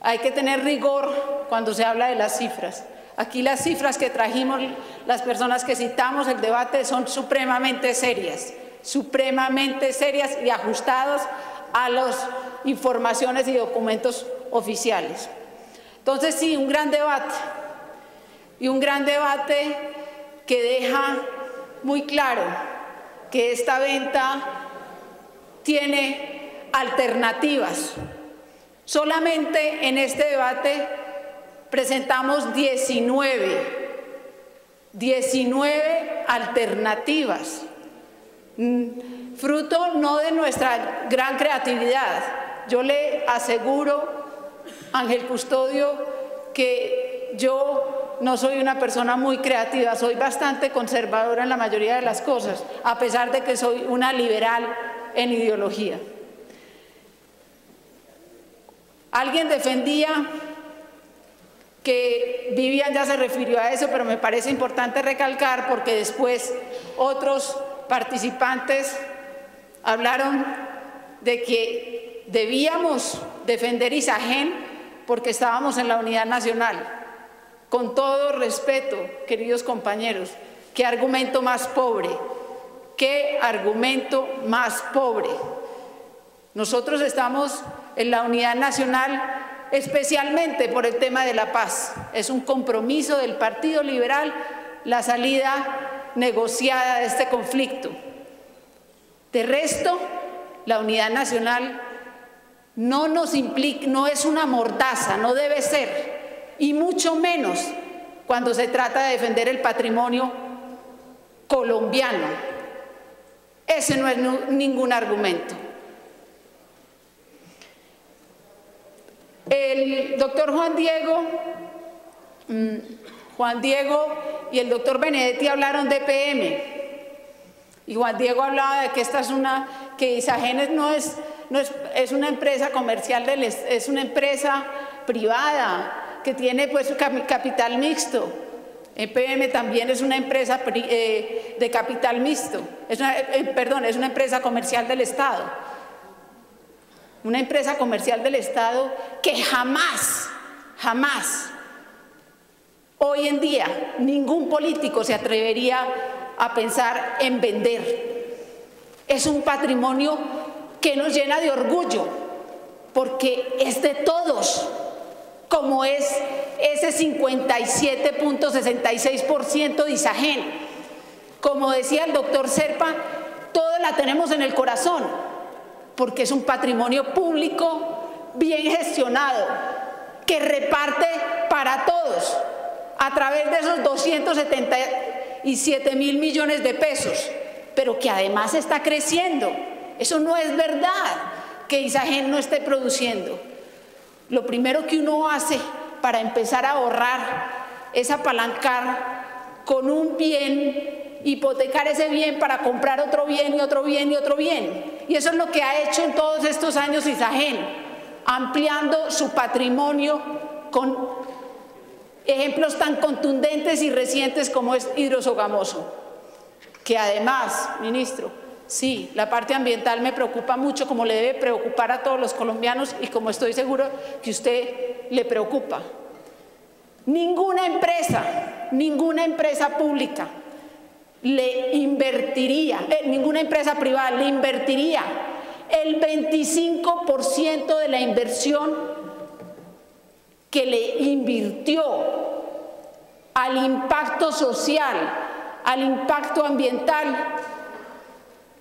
hay que tener rigor cuando se habla de las cifras. Aquí las cifras que trajimos, las personas que citamos el debate, son supremamente serias y ajustados a las informaciones y documentos oficiales. Entonces, sí, un gran debate, y un gran debate que deja muy claro que esta venta tiene alternativas. Solamente en este debate presentamos 19 alternativas, fruto no de nuestra gran creatividad. Yo le aseguro, Ángel Custodio, que yo no soy una persona muy creativa, soy bastante conservadora en la mayoría de las cosas, a pesar de que soy una liberal en ideología. Alguien defendía que Vivian ya se refirió a eso, pero me parece importante recalcar porque después otros participantes hablaron de que debíamos defender Isagen porque estábamos en la unidad nacional. Con todo respeto, queridos compañeros, ¿qué argumento más pobre? ¿Qué argumento más pobre? Nosotros estamos en la unidad nacional especialmente por el tema de la paz. Es un compromiso del Partido Liberal la salida negociada de este conflicto. De resto, la unidad nacional no nos implica, no es una mordaza, no debe ser, y mucho menos cuando se trata de defender el patrimonio colombiano. Ese no es ningún argumento. El doctor Juan Diego y el doctor Benedetti hablaron de EPM. Y Juan Diego hablaba de que esta es que Isagen es una empresa comercial, es una empresa privada que tiene pues capital mixto. EPM también es una empresa de capital mixto, es una empresa comercial del Estado. Una empresa comercial del Estado que jamás, hoy en día, ningún político se atrevería a pensar en vender. Es un patrimonio que nos llena de orgullo, porque es de todos, como es ese 57.66% de Isagen. Como decía el doctor Serpa, todos la tenemos en el corazón, porque es un patrimonio público bien gestionado, que reparte para todos a través de esos 277.000 millones de pesos, pero que además está creciendo. Eso no es verdad que Isagen no esté produciendo. Lo primero que uno hace para empezar a ahorrar es apalancar con un bien, hipotecar ese bien para comprar otro bien y otro bien y otro bien. Y eso es lo que ha hecho en todos estos años Isagen, ampliando su patrimonio con ejemplos tan contundentes y recientes como es Hidrosogamoso. Que además, ministro, sí, la parte ambiental me preocupa mucho, como le debe preocupar a todos los colombianos y como estoy seguro que usted le preocupa. Ninguna empresa pública le invertiría, ninguna empresa privada le invertiría el 25% de la inversión que le invirtió al impacto social, al impacto ambiental,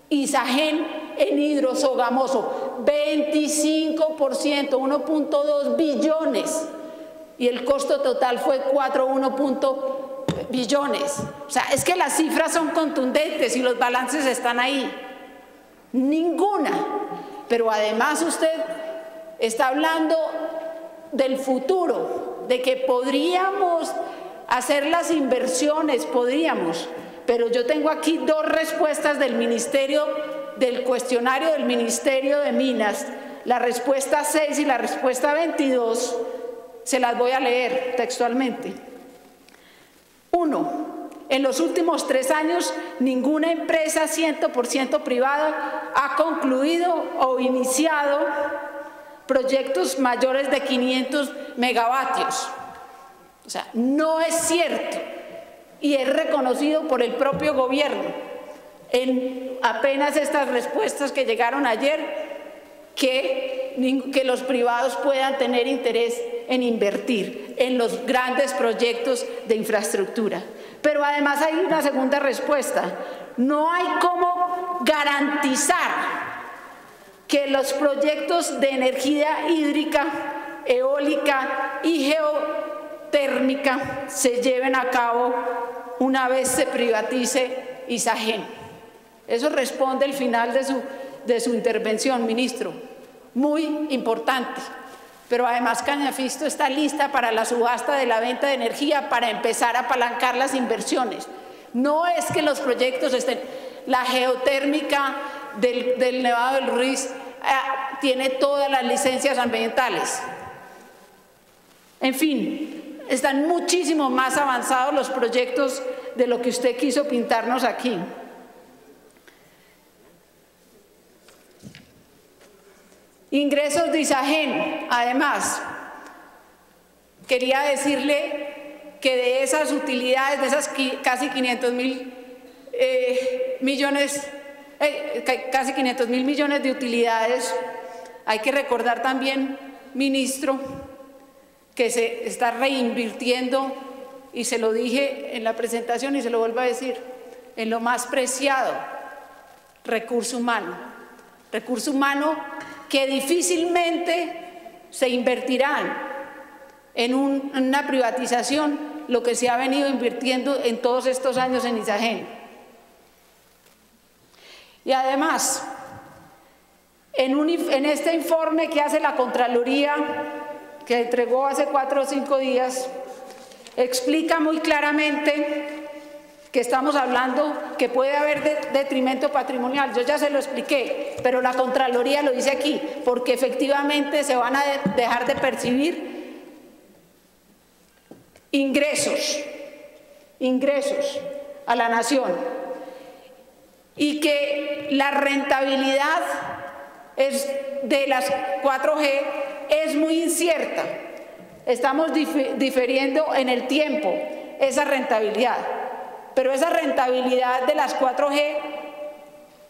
Isagen en Hidrosogamoso. 25%, 1.2 billones. Y el costo total fue 1 billones. O sea, es que las cifras son contundentes y los balances están ahí. Ninguna. Pero además usted está hablando del futuro, de que podríamos hacer las inversiones, pero yo tengo aquí dos respuestas del cuestionario del Ministerio de Minas, la respuesta 6 y la respuesta 22, se las voy a leer textualmente. 1. En los últimos 3 años, ninguna empresa 100% privada ha concluido o iniciado proyectos mayores de 500 megavatios. O sea, no es cierto y es reconocido por el propio gobierno en apenas estas respuestas que llegaron ayer, que los privados puedan tener interés en invertir en los grandes proyectos de infraestructura. Pero además hay una segunda respuesta. No hay cómo garantizar que los proyectos de energía hídrica, eólica y geotérmica se lleven a cabo una vez se privatice Isagen. Eso responde al final de su intervención, ministro. Muy importante. Pero además Cañafisto está lista para la subasta de la venta de energía para empezar a apalancar las inversiones. No es que los proyectos estén... La geotérmica del Nevado del Ruiz tiene todas las licencias ambientales. En fin, están muchísimo más avanzados los proyectos de lo que usted quiso pintarnos aquí. Ingresos de ISAGEN, además, quería decirle que de esas utilidades, de esas casi 500.000 millones, casi 500.000 millones de utilidades, hay que recordar también, ministro, que se está reinvirtiendo, y se lo dije en la presentación y se lo vuelvo a decir, en lo más preciado, recurso humano que difícilmente se invertirán en una privatización lo que se ha venido invirtiendo en todos estos años en ISAGEN. Y además, en este informe que hace la Contraloría, que entregó hace 4 o 5 días, explica muy claramente que estamos hablando que puede haber detrimento patrimonial. Yo ya se lo expliqué, pero la Contraloría lo dice aquí, porque efectivamente se van a dejar de percibir ingresos a la nación, y que la rentabilidad de las 4G es muy incierta. Estamos diferiendo en el tiempo esa rentabilidad, pero esa rentabilidad de las 4G,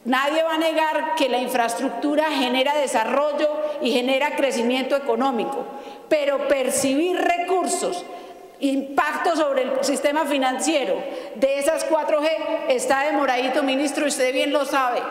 nadie va a negar que la infraestructura genera desarrollo y genera crecimiento económico, pero percibir recursos, impacto sobre el sistema financiero de esas 4G está demoradito, ministro, y usted bien lo sabe,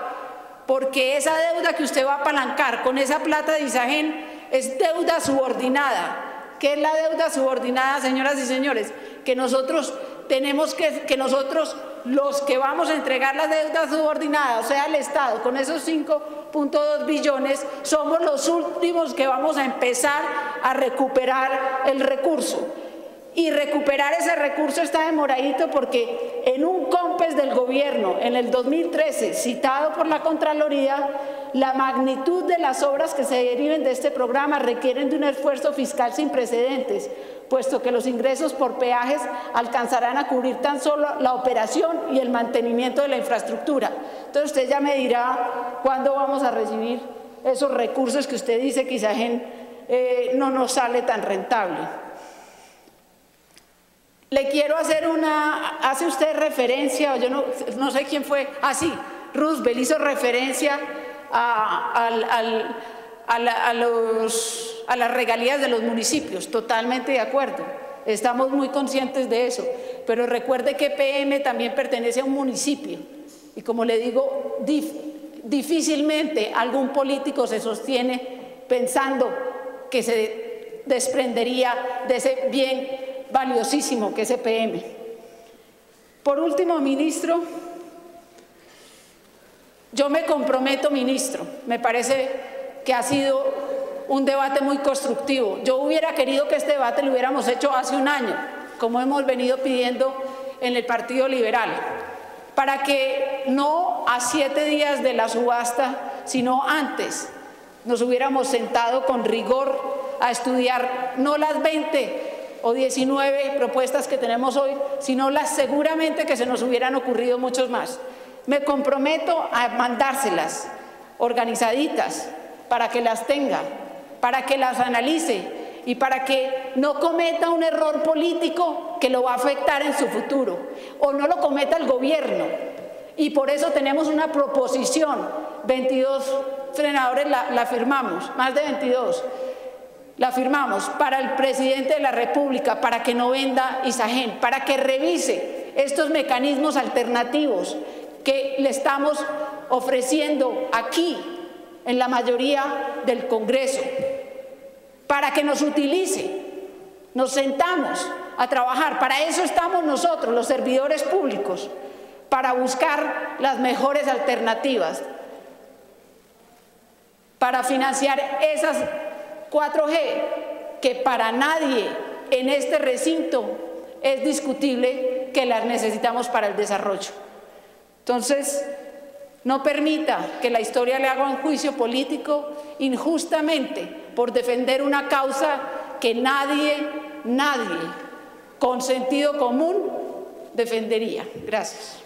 porque esa deuda que usted va a apalancar con esa plata de ISAGEN es deuda subordinada. ¿Qué es la deuda subordinada, señoras y señores? Que nosotros tenemos que nosotros, los que vamos a entregar la deuda subordinada, o sea, el Estado, con esos 5.2 billones, somos los últimos que vamos a empezar a recuperar el recurso. Y recuperar ese recurso está demoradito porque en un COMPES del gobierno en el 2013, citado por la Contraloría, la magnitud de las obras que se deriven de este programa requieren de un esfuerzo fiscal sin precedentes, puesto que los ingresos por peajes alcanzarán a cubrir tan solo la operación y el mantenimiento de la infraestructura. Entonces usted ya me dirá cuándo vamos a recibir esos recursos que usted dice que ISAGEN no nos sale tan rentable. Le quiero hacer hace usted referencia, o yo no sé quién fue, sí, Roosevelt hizo referencia a las regalías de los municipios, totalmente de acuerdo, estamos muy conscientes de eso, pero recuerde que PM también pertenece a un municipio, y como le digo, difícilmente algún político se sostiene pensando que se desprendería de ese bien valiosísimo que es EPM. Por último, ministro, yo me comprometo, ministro, me parece que ha sido un debate muy constructivo. Yo hubiera querido que este debate lo hubiéramos hecho hace un año, como hemos venido pidiendo en el Partido Liberal, para que no a 7 días de la subasta, sino antes, nos hubiéramos sentado con rigor a estudiar no las 20 o 19 propuestas que tenemos hoy, sino las seguramente que se nos hubieran ocurrido muchos más. Me comprometo a mandárselas organizaditas para que las tenga, para que las analice y para que no cometa un error político que lo va a afectar en su futuro, o no lo cometa el gobierno. Y por eso tenemos una proposición, 22 senadores la firmamos, más de 22, la firmamos para el presidente de la República, para que no venda ISAGEN, para que revise estos mecanismos alternativos que le estamos ofreciendo aquí en la mayoría del Congreso, para que nos utilice, nos sentamos a trabajar. Para eso estamos nosotros, los servidores públicos, para buscar las mejores alternativas, para financiar esas 4G, que para nadie en este recinto es discutible que las necesitamos para el desarrollo. Entonces, no permita que la historia le haga un juicio político injustamente por defender una causa que nadie con sentido común, defendería. Gracias.